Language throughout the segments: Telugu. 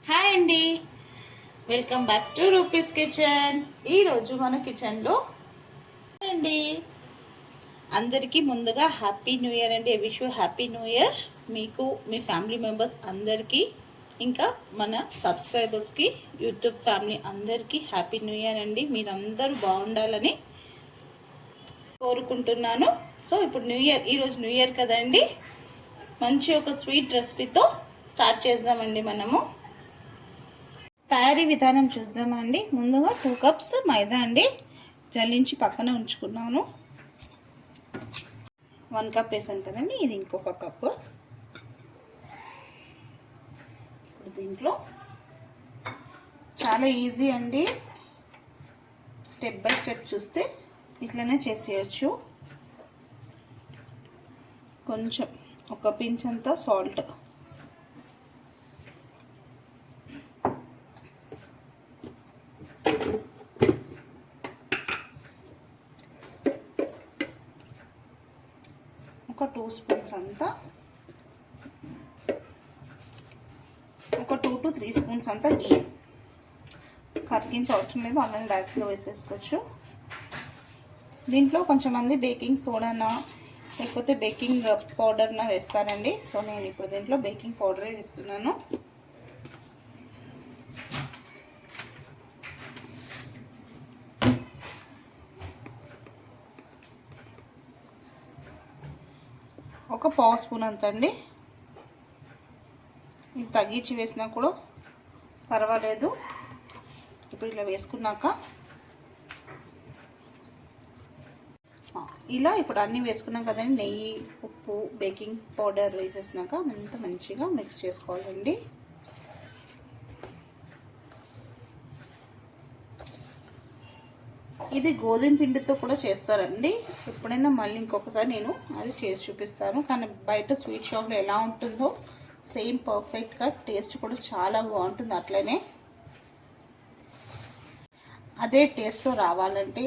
హాయ్ అండి, welcome back to rupees kitchen. ఈరోజు మన కిచెన్లో అండి అందరికీ ముందుగా హ్యాపీ న్యూ ఇయర్ అండి. Wish you happy new year మీకు, మీ ఫ్యామిలీ మెంబర్స్ అందరికీ, ఇంకా మన సబ్స్క్రైబర్స్కి, యూట్యూబ్ ఫ్యామిలీ అందరికీ హ్యాపీ న్యూ ఇయర్ అండి. మీరందరూ బాగుండాలని కోరుకుంటున్నాను. సో ఇప్పుడు ఈరోజు న్యూ ఇయర్ కదండి, మంచి ఒక స్వీట్ రెసిపీతో స్టార్ట్ చేద్దామండి. మనము తయారీ విధానం చూద్దామండి. ముందుగా 2 కప్స్ మైదా అండి, జల్లించి పక్కన ఉంచుకున్నాను. 1 కప్ వేసాను కదండి, ఇది ఇంకొక కప్పు. ఇప్పుడు దీంట్లో చాలా ఈజీ అండి, స్టెప్ బై స్టెప్ చూస్తే ఇట్లనే చేసేయచ్చు. కొంచెం ఒక పించ్ అంతా సాల్ట్, ఒక 2 స్పూన్స్ అంతా, ఒక 2 to 3 స్పూన్స్ అంతా గీ. కరిగించే అవసరం లేదు, అలానే డైరెక్ట్గా వేసేసుకోవచ్చు. దీంట్లో కొంచెంమంది బేకింగ్ సోడానా లేకపోతే బేకింగ్ పౌడర్నా వేస్తారండి. సో నేను ఇప్పుడు దీంట్లో బేకింగ్ పౌడరే వేస్తున్నాను. ఒక 1/2 స్పూన్ అంత అండి, ఇది తగ్గించి వేసినా కూడా పర్వాలేదు. ఇప్పుడు ఇలా వేసుకున్నాక ఇలా ఇప్పుడు అన్నీ వేసుకున్నాం కదండి, నెయ్యి, ఉప్పు, బేకింగ్ పౌడర్ వేసేసినాక అంత మంచిగా మిక్స్ చేసుకోవాలండి. ఇది గోధుమ పిండితో కూడా చేస్తారండి. ఎప్పుడైనా మళ్ళీ ఇంకొకసారి నేను అది చేసి చూపిస్తాను. కానీ బయట స్వీట్ షాప్లో ఎలా ఉంటుందో సేమ్ పర్ఫెక్ట్గా టేస్ట్ కూడా చాలా బాగుంటుంది. అట్లనే అదే టేస్ట్లో రావాలంటే,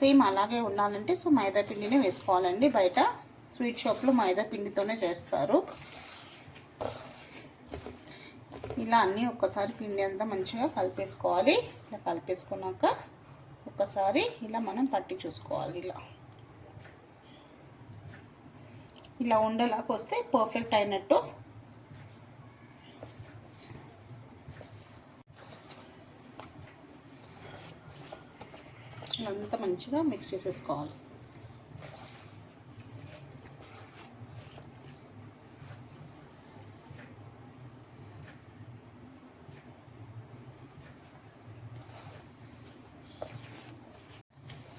సేమ్ అలాగే ఉండాలంటే సో మైదా పిండినే వేసుకోవాలండి. బయట స్వీట్ షాప్లో మైదా పిండితోనే చేస్తారు. ఇలా అన్నీ ఒక్కసారి పిండి అంతా మంచిగా కలిపేసుకోవాలి. ఇలా కలిపేసుకున్నాక ఒకసారి ఇలా మనం పట్టి చూసుకోవాలి. ఇలా ఉండేలాగా వస్తే పర్ఫెక్ట్ అయినట్టు. అంతా మంచిగా మిక్స్ చేసేసుకోవాలి.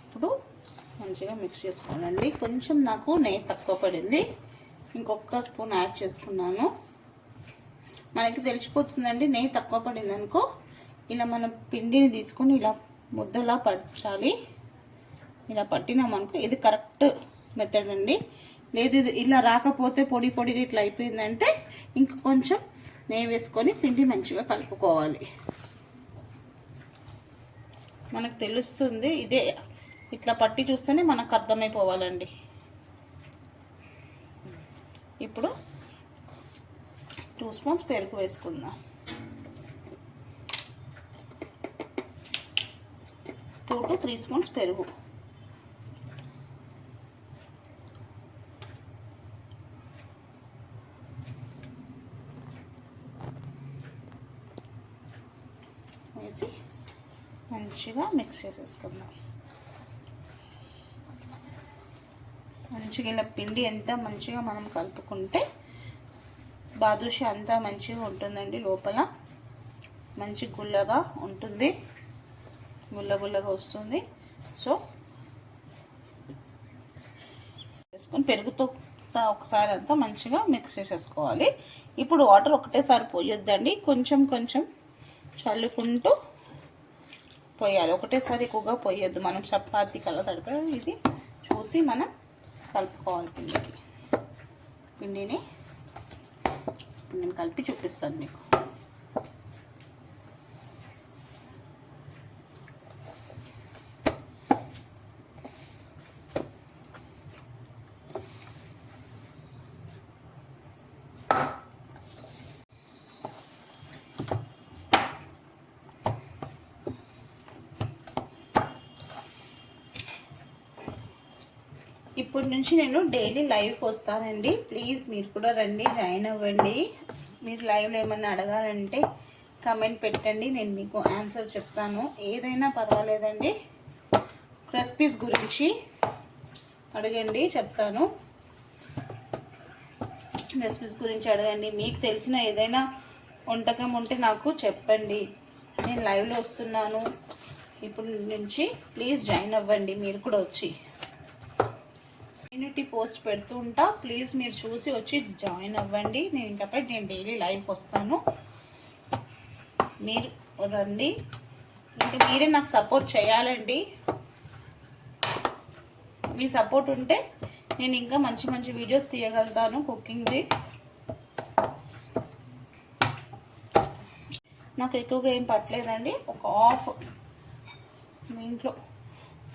ఇప్పుడు మంచిగా మిక్స్ చేసుకోవాలండి. కొంచెం నాకు నెయ్యి తక్కువ పడింది, ఇంకొక స్పూన్ యాడ్ చేసుకున్నాను. మనకి తెలిసిపోతుందండి, నెయ్యి తక్కువ పడింది అనుకో. ఇలా మనం పిండిని తీసుకొని ఇలా ముద్దలా పట్టాలి. ఇలా పట్టినామనుకో ఇది కరెక్ట్ మెథడ్ అండి. లేదు ఇది ఇలా రాకపోతే పొడి పొడిగా ఇట్లా అయిపోయిందంటే ఇంక కొంచెం నెయ్యి వేసుకొని పిండి మంచిగా కలుపుకోవాలి. మనకు తెలుస్తుంది, ఇదే ఇట్లా పట్టి చూస్తేనే మనకు అర్థమైపోవాలండి. ఇప్పుడు 2 స్పూన్స్ పెరుగు వేసుకుందాం. 2 to 3 స్పూన్స్ పెరుగు వేసి మంచిగా మిక్స్ చేసేసుకుందాం. మంచిగా ఇలా పిండి ఎంత మంచిగా మనం కలుపుకుంటే బాదుషా అంతా మంచిగా ఉంటుందండి. లోపల మంచి గుల్లగా ఉంటుంది, గుల్లగా వస్తుంది. సో వేసుకొని పెరుగుతో ఒకసారి అంతా మంచిగా మిక్స్ చేసేసుకోవాలి. ఇప్పుడు వాటర్ ఒకటేసారి పోయొద్దండి, కొంచెం కొంచెం చల్లుకుంటూ పోయాలి. ఒకటేసారి ఎక్కువగా పోయొద్దు. మనం చపాతీ కల్లా తడిపే ఇది చూసి మనం కలుపుకోవాలి. పిండిని నేను కలిపి చూపిస్తాను మీకు. ఇప్పటి నుంచి నేను డైలీ లైవ్కి వస్తానండి. ప్లీజ్ మీరు కూడా రండి, జాయిన్ అవ్వండి. మీరు లైవ్లో ఏమన్నా అడగాలంటే కమెంట్ పెట్టండి, నేను మీకు ఆన్సర్ చెప్తాను. ఏదైనా పర్వాలేదండి. రెసిపీస్ గురించి అడగండి, చెప్తాను. రెసిపీస్ గురించి అడగండి. మీకు తెలిసిన ఏదైనా వంటకం ఉంటే నాకు చెప్పండి. నేను లైవ్లో వస్తున్నాను ఇప్పుడు నుంచి. ప్లీజ్ జాయిన్ అవ్వండి మీరు కూడా వచ్చి. కమ్యూనిటీ పోస్ట్ పెడుతూ ఉంటా, ప్లీజ్ మీరు చూసి వచ్చి జాయిన్ అవ్వండి. నేను డైలీ లైవ్కి వస్తాను, మీరు రండి. ఇంకా మీరే నాకు సపోర్ట్ చేయాలండి. మీ సపోర్ట్ ఉంటే నేను ఇంకా మంచి మంచి వీడియోస్ తీయగలుగుతాను కుకింగ్ది. నాకు ఎక్కువగా ఏం పట్టలేదండి. ఒక హాఫ్ మీ ఇంట్లో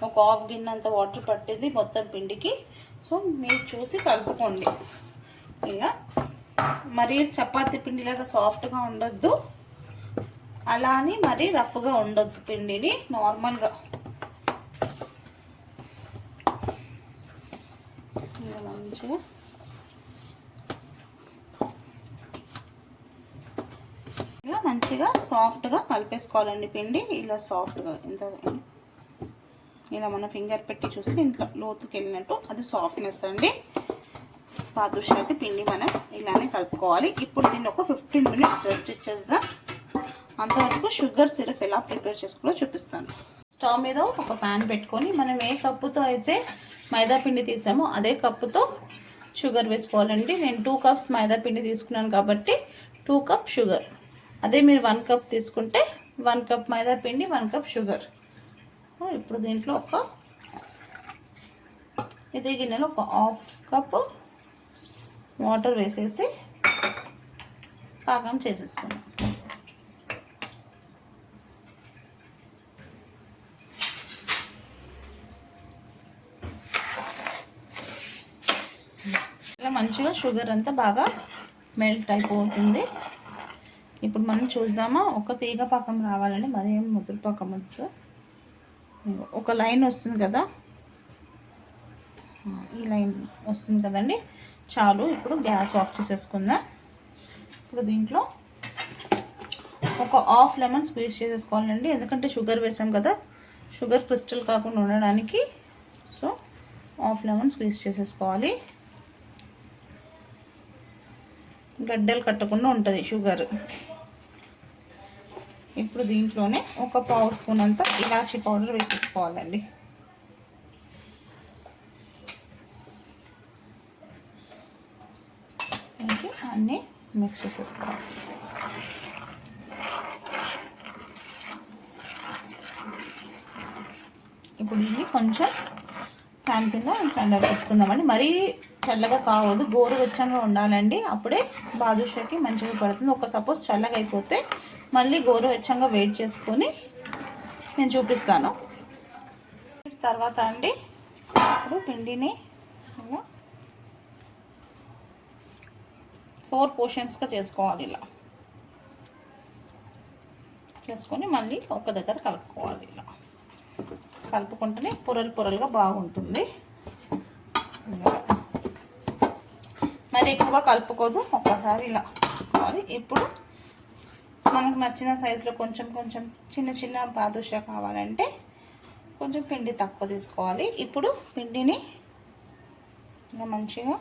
ఒక హాఫ్ గిన్నె అంత వాటర్ పట్టింది మొత్తం పిండికి. సో మీరు చూసి కలుపుకోండి. ఇలా మరీ చపాతీ పిండిలాగా సాఫ్ట్గా ఉండొద్దు, అలా అని మరీ రఫ్గా ఉండొద్దు. పిండిని నార్మల్గా మంచిగా ఇలా మంచిగా సాఫ్ట్గా కలిపేసుకోవాలండి పిండి. ఇలా సాఫ్ట్గా ఇంత ఇలా మన ఫింగర్ పెట్టి చూస్తే ఇంట్లో లోతుకి వెళ్ళినట్టు అది సాఫ్ట్నెస్ అండి. బాదుషాకి పిండి మనం ఇలానే కలుపుకోవాలి. ఇప్పుడు దీన్ని ఒక 15 మినిట్స్ రెస్ట్ ఇచ్చేద్దాం. అంతవరకు షుగర్ సిరప్ ఎలా ప్రిపేర్ చేసుకోవాలో చూపిస్తాను. స్టవ్ మీద ఒక ప్యాన్ పెట్టుకొని మనం ఏ కప్పుతో అయితే మైదా పిండి తీసామో అదే కప్పుతో షుగర్ వేసుకోవాలండి. నేను 2 కప్స్ మైదా పిండి తీసుకున్నాను కాబట్టి 2 కప్ షుగర్. అదే మీరు 1 కప్ తీసుకుంటే 1 కప్ మైదా పిండి 1 కప్ షుగర్. ఇప్పుడు దీంట్లో ఇదే గిన్నెలో ఒక హాఫ్ కప్ వాటర్ వేసేసి పాకం చేసేసుకుందాం. ఇలా మంచిగా షుగర్ అంతా బాగా మెల్ట్ అయిపోతుంది. ఇప్పుడు మనం చూద్దామా, ఒక తీగ పాకం రావాలండి, మరి ఏం ముద్ర పాకం వద్దు. ఒక లైన్ వస్తుంది కదా, ఈ లైన్ వస్తుంది కదండి, చాలు. ఇప్పుడు గ్యాస్ ఆఫ్ చేసేసుకుందాం. ఇప్పుడు దీంట్లో ఒక హాఫ్ లెమన్ స్క్వీజ్ చేసేసుకోవాలండి, ఎందుకంటే షుగర్ వేసాం కదా, షుగర్ క్రిస్టల్ కాకుండా ఉండడానికి. సో హాఫ్ లెమన్ స్క్వీజ్ చేసేసుకోవాలి. గడ్డలు కట్టకుండా ఉంటుంది షుగర్. ఇప్పుడు దీంట్లోనే ఒక పావు స్పూన్ అంతా ఇలాచీ పౌడర్ వేసేసుకోవాలండి. అన్నీ మిక్స్ చేసేసుకోవాలి. ఇప్పుడు ఇది కొంచెం ఫ్యాన్ కింద చల్లగా పెట్టుకుందామండి. మరీ చల్లగా కావద్దు, గోరువెచ్చంగా ఉండాలండి. అప్పుడే బాదుషాకి మంచిగా పడుతుంది. ఒక సపోజ్ చల్లగా అయిపోతే మళ్ళీ గోరువెచ్చంగా వెయిట్ చేసుకొని నేను చూపిస్తాను. తర్వాత అండి ఇప్పుడు పిండిని ఇలా 4 పోర్షన్స్గా చేసుకోవాలి. ఇలా చేసుకొని మళ్ళీ ఒక దగ్గర కలుపుకోవాలి. ఇలా కలుపుకుంటేనే పొరలు పొరలుగా బాగుంటుంది. మరి ఎక్కువగా కలుపుకోదు, ఒక్కసారి ఇలా కలుపుకోవాలి. ఇప్పుడు మనకు నచ్చిన సైజులో కొంచెం కొంచెం చిన్న చిన్న బాదుషా కావాలంటే కొంచెం పిండి తక్కువ తీసుకోవాలి. ఇప్పుడు పిండిని ఇలా మంచిగా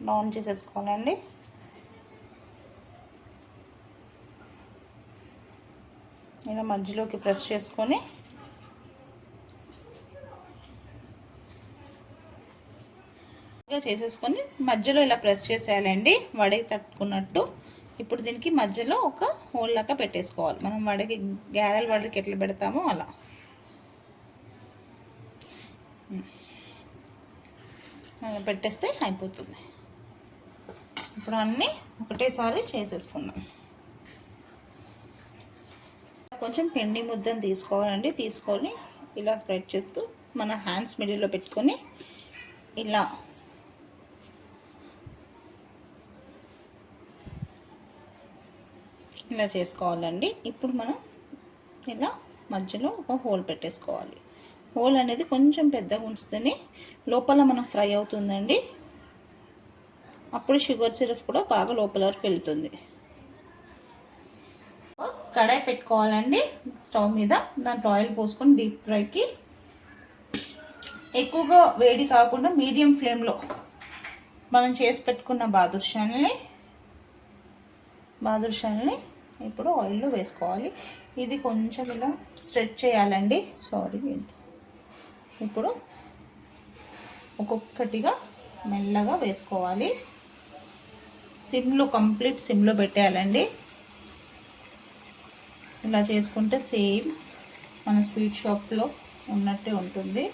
డౌన్ చేసేసుకోవాలండి. ఇలా మధ్యలోకి ప్రెస్ చేసుకొని చేసేసుకొని మధ్యలో ఇలా ప్రెస్ చేసేయాలండి, వడకి తట్టుకున్నట్టు. ఇప్పుడు దీనికి మధ్యలో ఒక హోల్ లాగా పెట్టేసుకోవాలి. మనం వడకి వడకి ఎట్లా పెడతామో అలా. అలా పెట్టేస్తే అయిపోతుంది. ఇప్పుడు అన్నీ ఒకటేసారి చేసేసుకుందాం. కొంచెం పిండి ముద్దను తీసుకోవాలండి. తీసుకొని ఇలా స్ప్రెడ్ చేస్తూ మన హ్యాండ్స్ మిడిల్లో పెట్టుకొని ఇలా చేసుకోవాలండి. ఇప్పుడు మనం ఇలా మధ్యలో ఒక హోల్ పెట్టేసుకోవాలి. హోల్ అనేది కొంచెం పెద్దగా ఉంచితేనే లోపల మనకు ఫ్రై అవుతుందండి. అప్పుడు షుగర్ సిరప్ కూడా బాగా లోపల వరకు వెళ్తుంది. కడాయి పెట్టుకోవాలండి స్టవ్ మీద. దాంట్లో ఆయిల్ పోసుకొని డీప్ ఫ్రైకి ఎక్కువగా వేడి కాకుండా మీడియం ఫ్లేమ్లో మనం చేసి పెట్టుకున్న బాదుషాలని ఇప్పుడు ఆయిల్లో వేసుకోవాలి. ఇది కొంచెం ఇలా స్ట్రెచ్ చేయాలండి. ఇప్పుడు ఒక్కొక్కటిగా మెల్లగా వేసుకోవాలి. కంప్లీట్ సిమ్లో పెట్టేయాలండి. ఇలా చేసుకుంటే సేమ్ మన స్వీట్ షాప్లో ఉన్నట్టే ఉంటుంది.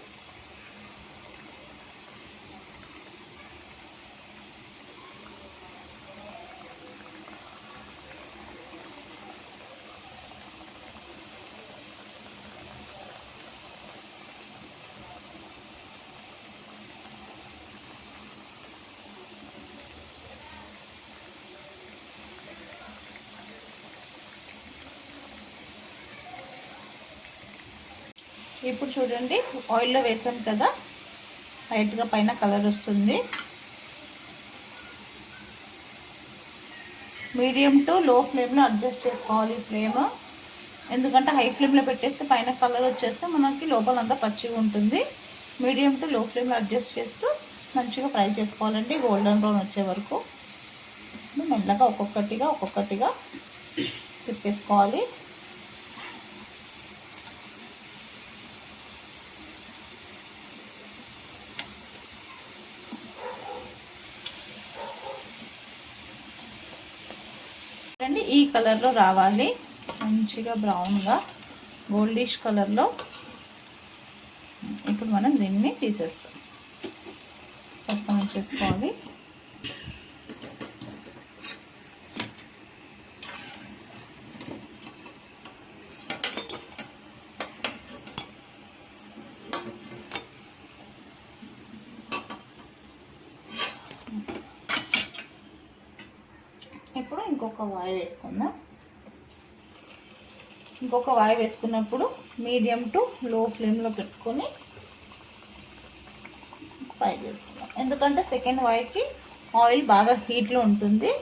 ఇప్పుడు చూడండి, ఆయిల్లో వేసాం కదా, లైట్గా పైన కలర్ వస్తుంది. మీడియం టు లో ఫ్లేమ్లో అడ్జస్ట్ చేసుకోవాలి ఫ్లేమ్. ఎందుకంటే హై ఫ్లేమ్లో పెట్టేస్తే పైన కలర్ వచ్చేస్తే మనకి లోపలంతా పచ్చిగా ఉంటుంది. మీడియం టు లో ఫ్లేమ్లో అడ్జస్ట్ చేస్తూ మంచిగా ఫ్రై చేసుకోవాలండి, గోల్డెన్ బ్రౌన్ వచ్చే వరకు. మెల్లగా ఒక్కొక్కటిగా తిప్పేసుకోవాలి. ఈ కలర్లో రావాలి, మంచిగా బ్రౌన్గా గోల్డిష్ కలర్లో. ఇప్పుడు మనం దీన్ని తీసేస్తాం, పక్కన చేసుకోవాలి. ఇప్పుడు ఇంకొక వాయి వేసుకున్నప్పుడు మీడియం టు లో ఫ్లేమ్లో పెట్టుకొని ఫ్రై చేసుకుందాం. ఎందుకంటే సెకండ్ వాయికి ఆయిల్ బాగా హీట్లో ఉంటుంది.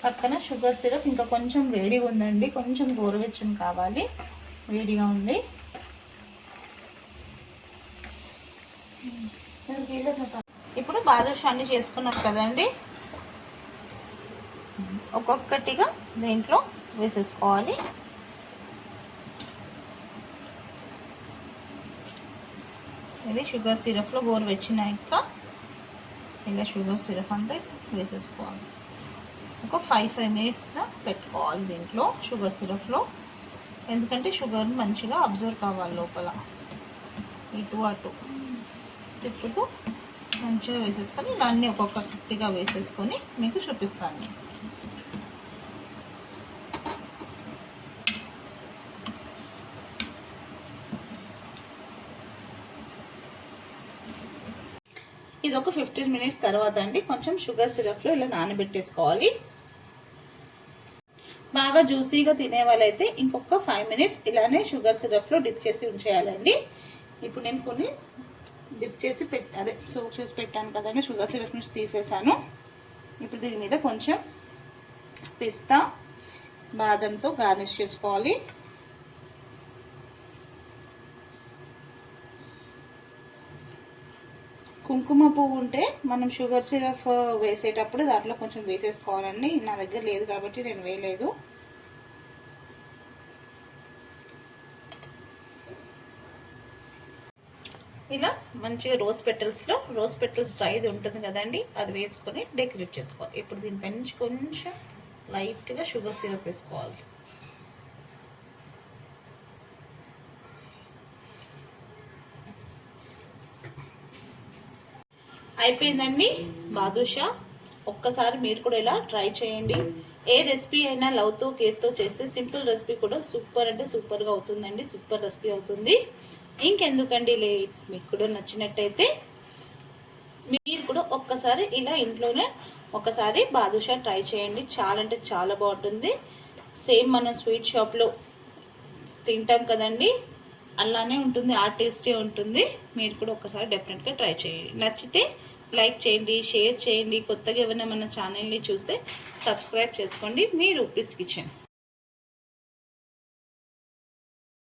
పక్కన షుగర్ సిరప్ ఇంకా కొంచెం వేడిగా ఉందండి, కొంచెం గోరువెచ్చని కావాలి, వేడిగా ఉంది. ఇప్పుడు బాదుషాన్ని చేసుకున్నాం కదండి, ఒక్కొక్కటిగా దీంట్లో వేసేసుకోవాలి. ఇది షుగర్ సిరప్లో గోరువెచ్చినాక ఇలా షుగర్ సిరప్ అంతా వేసేసుకోవాలి. ఒక 5 minutes పెట్టుకోవాలి దీంట్లో షుగర్ సిరప్లో. ఎందుకంటే షుగర్ మంచిగా అబ్జర్వ్ కావాలి లోపల. ఇటు అటు తిప్పుతూ మంచిగా వేసేసుకొని ఇలా అన్నీ ఒక్కొక్కటిగా వేసేసుకొని మీకు చూపిస్తాను. ఇది ఒక 15 minutes తర్వాత అండి కొంచెం షుగర్ సిరప్లో ఇలా నానబెట్టేసుకోవాలి. బాగా జ్యూసీగా తినే వాళ్ళైతే ఇంకొక 5 minutes ఇలానే షుగర్ సిరప్లో డిప్ చేసి ఉంచేయాలండి. ఇప్పుడు నేను కొన్ని డిప్ చేసి సోక్ చేసి పెట్టాను కదండి, షుగర్ సిరప్ నుంచి తీసేసాను. ఇప్పుడు దీని మీద కొంచెం పిస్తా బాదంతో గార్నిష్ చేసుకోవాలి. కుంకుమ పువ్వు ఉంటే మనం షుగర్ సిరప్ వేసేటప్పుడు దాంట్లో కొంచెం వేసేసుకోవాలండి. నా దగ్గర లేదు కాబట్టి నేను వేయలేదు. ఇలా మంచిగా రోజ్ పెటల్స్ డ్రైది ఉంటుంది కదండి, అది వేసుకొని డెకరేట్ చేసుకోవాలి. ఇప్పుడు దీనిపైన నుంచి కొంచెం లైట్గా షుగర్ సిరప్ వేసుకోవాలి. అయిపోయిందండి బాదుషా. ఒక్కసారి మీరు కూడా ఇలా ట్రై చేయండి. ఏ రెసిపీ అయినా లవ్తో కేర్తో చేస్తే సింపుల్ రెసిపీ కూడా సూపర్ అంటే సూపర్గా అవుతుందండి. సూపర్ రెసిపీ అవుతుంది. ఇంకెందుకండి లేట్, మీకు కూడా నచ్చినట్టయితే మీరు కూడా ఒక్కసారి ఇలా ఇంట్లోనే ఒకసారి బాదుషా ట్రై చేయండి. చాలా అంటే చాలా బాగుంటుంది. సేమ్ మన స్వీట్ షాప్లో తింటాం కదండి, అలానే ఉంటుంది, ఆ టేస్టే ఉంటుంది. మీరు కూడా ఒకసారి డెఫినెట్గా ట్రై చేయండి. నచ్చితే లైక్ చేయండి, షేర్ చేయండి. కొత్తగా ఏమైనా మన ఛానల్ని చూస్తే సబ్స్క్రైబ్ చేసుకోండి. మీ రూపీస్ కిచెన్.